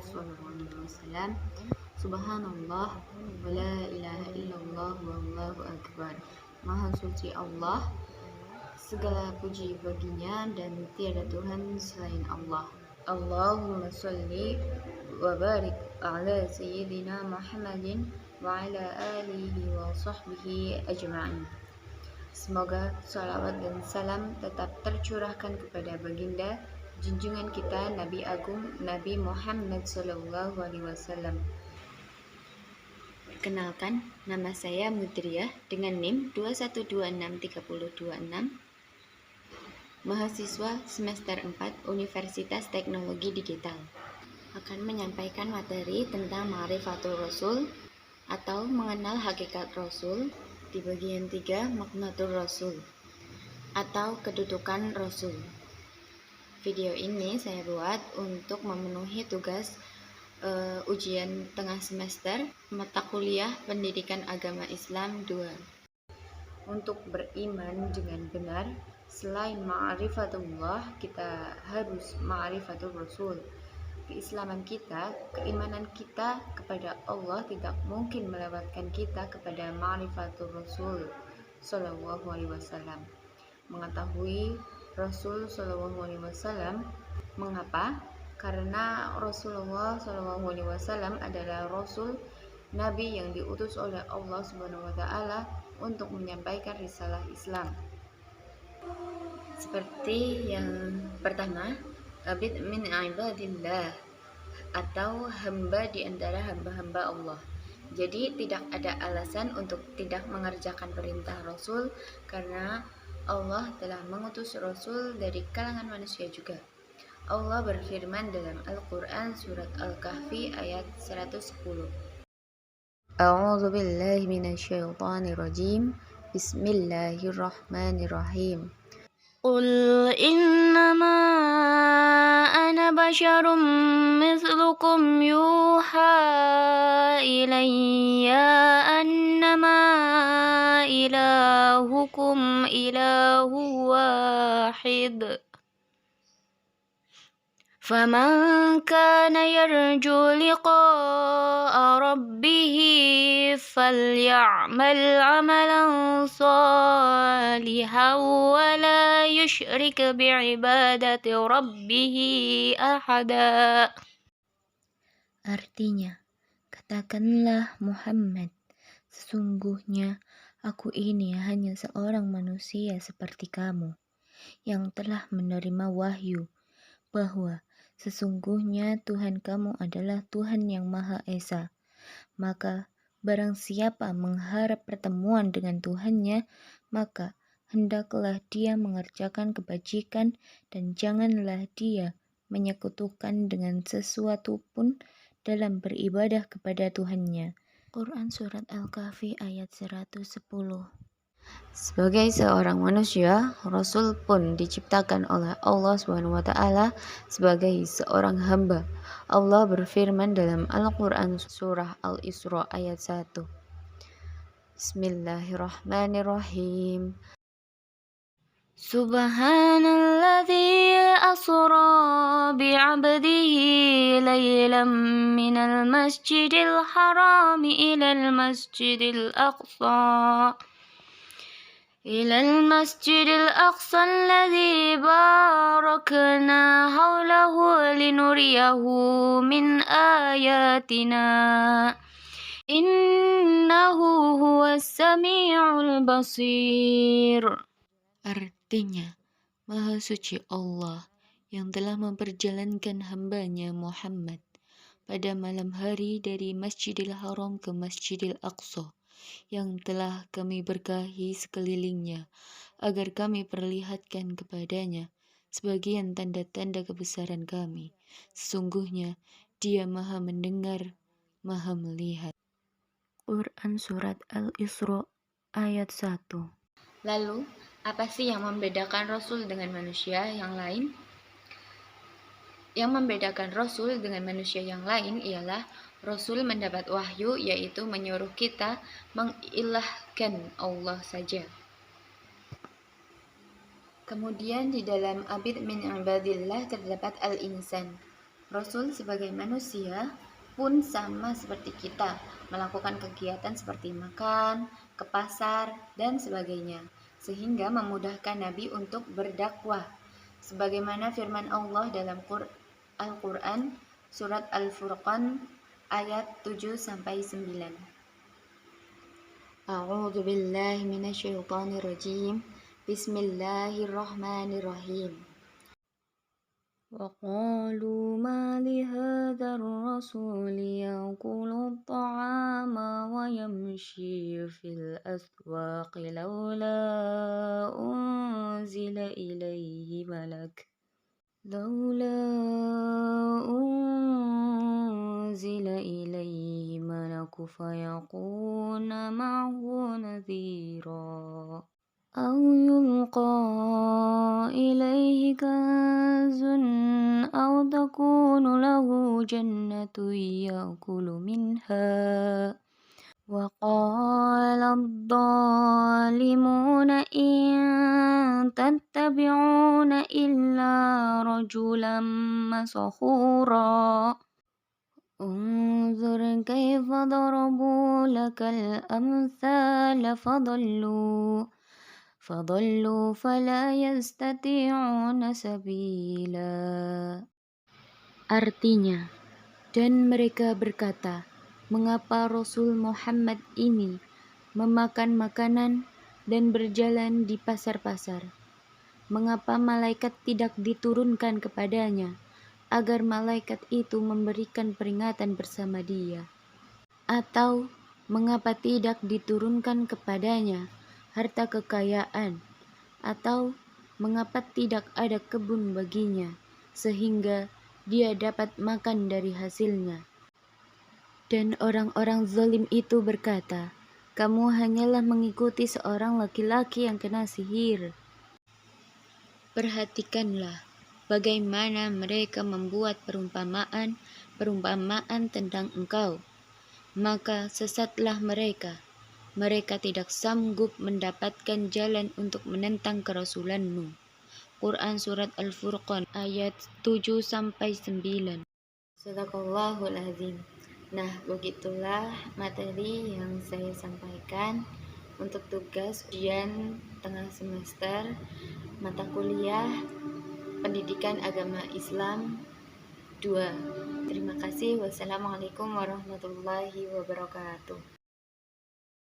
sallallahu alaihi wasallam. Subhanallah wa la ilaha illallah wallahu akbar. Maha suci Allah, segala puji baginya dan tiada Tuhan selain Allah. Allahumma sholli wa barik ala sayyidina Muhammadin wa ala alihi wa sahbihi ajma'in. Semoga salawat dan salam tetap tercurahkan kepada baginda junjungan kita Nabi Agung Nabi Muhammad Sallallahu Alaihi Wasallam. Kenalkan, nama saya Mudriyah dengan NIM 21263026, mahasiswa semester 4 Universitas Teknologi Digital. Akan menyampaikan materi tentang Ma'rifatul Rasul atau mengenal hakikat Rasul di bagian 3 Maknatul Rasul atau kedudukan Rasul. Video ini saya buat untuk memenuhi tugas ujian tengah semester mata kuliah Pendidikan Agama Islam 2. Untuk beriman dengan benar, selain ma'rifatullah, kita harus ma'rifatul Rasul. Keislaman kita, keimanan kita kepada Allah tidak mungkin melewatkan kita kepada ma'rifatul Rasul Sallallahu Alaihi Wasallam. Mengetahui Rasul Sallallahu Alaihi Wasallam. Mengapa? Karena Rasulullah Sallallahu Alaihi Wasallam adalah Rasul Nabi yang diutus oleh Allah Subhanahu Wa Taala untuk menyampaikan risalah Islam. Seperti yang pertama, abid min ibadillah atau hamba di antara hamba-hamba Allah. Jadi tidak ada alasan untuk tidak mengerjakan perintah Rasul karena Allah telah mengutus Rasul dari kalangan manusia juga. Allah berfirman dalam Al-Quran surat Al-Kahfi ayat 110. A'udzu billahi minasyaitonir rajim. Bismillahirrahmanirrahim. Qul innama ana basyarum mithlukum yuha ilayya annama ilahukum ilahu wahid. فَمَنْ كَانَ يَرْجُو لِقَاءَ رَبِّهِ فَلْيَعْمَلْ عَمَلًا صَالِحًا وَلَا يُشْرِكْ بِعِبَادَةِ رَبِّهِ أَحَدًا. Artinya, katakanlah Muhammad, sesungguhnya aku ini hanya seorang manusia seperti kamu, yang telah menerima wahyu, bahwa sesungguhnya Tuhan kamu adalah Tuhan yang Maha Esa. Maka barang siapa mengharap pertemuan dengan Tuhannya, maka hendaklah dia mengerjakan kebajikan dan janganlah dia menyekutukan dengan sesuatu pun dalam beribadah kepada Tuhannya. Quran Surat Al-Kahfi ayat 110. Sebagai seorang manusia, Rasul pun diciptakan oleh Allah SWT sebagai seorang hamba. Allah berfirman dalam Al-Quran surah Al-Isra ayat 1. Bismillahirrahmanirrahim. Subhanalladzi asra bi'abdihi laylan minal masjidil harami ilal masjidil aqsa alladzi barakna hawlahu linuriyahu min ayatina innahu huwas sami'ul basir. Artinya, Maha Suci Allah yang telah memperjalankan hambanya Muhammad pada malam hari dari Masjidil Haram ke Masjidil Aqsa yang telah kami berkahi sekelilingnya, agar kami perlihatkan kepadanya sebagian tanda-tanda kebesaran kami. Sesungguhnya Dia Maha Mendengar, Maha Melihat. Quran Surat Al-Isra ayat 1. Lalu, apa sih yang membedakan Rasul dengan manusia yang lain? Yang membedakan Rasul dengan manusia yang lain ialah Rasul mendapat wahyu, yaitu menyuruh kita mengilahkan Allah saja. Kemudian di dalam abid min ibadillah terdapat al-insan. Rasul sebagai manusia pun sama seperti kita, melakukan kegiatan seperti makan, ke pasar, dan sebagainya, sehingga memudahkan Nabi untuk berdakwah. Sebagaimana firman Allah dalam Al-Quran, surat Al-Furqan, ayat 7-9. A'udzu billahi minasyaitonir rajim. Bismillahirrahmanirrahim. وقالوا ما لهذا الرسول يأكل الطعام ويمشي في الأسواق لولا أنزل إليه ملك فيكون معه نذيرا أو يلقى إليه كنز أو تكون له جنة يأكل منها وقال الظالمون إن تتبعون إلا رجلا مسحورا انظر كيف ضربوا لك الأمثال فضلوا فلا يستطيعون سبيلا. Artinya, dan mereka berkata, mengapa Rasul Muhammad ini memakan makanan dan berjalan di pasar-pasar? Mengapa malaikat tidak diturunkan kepadanya, agar malaikat itu memberikan peringatan bersama dia? Atau mengapa tidak diturunkan kepadanya harta kekayaan? Atau mengapa tidak ada kebun baginya, sehingga dia dapat makan dari hasilnya? Dan orang-orang zalim itu berkata, kamu hanyalah mengikuti seorang laki-laki yang kena sihir. Perhatikanlah bagaimana mereka membuat perumpamaan tentang engkau. Maka sesatlah mereka. Mereka tidak sanggup mendapatkan jalan untuk menentang kerasulanmu. Quran Surat Al-Furqan ayat 7-9. Sadaqallahul azim. Nah, begitulah materi yang saya sampaikan untuk tugas ujian tengah semester mata kuliah Pendidikan Agama Islam 2. Terima kasih. Wassalamualaikum warahmatullahi wabarakatuh.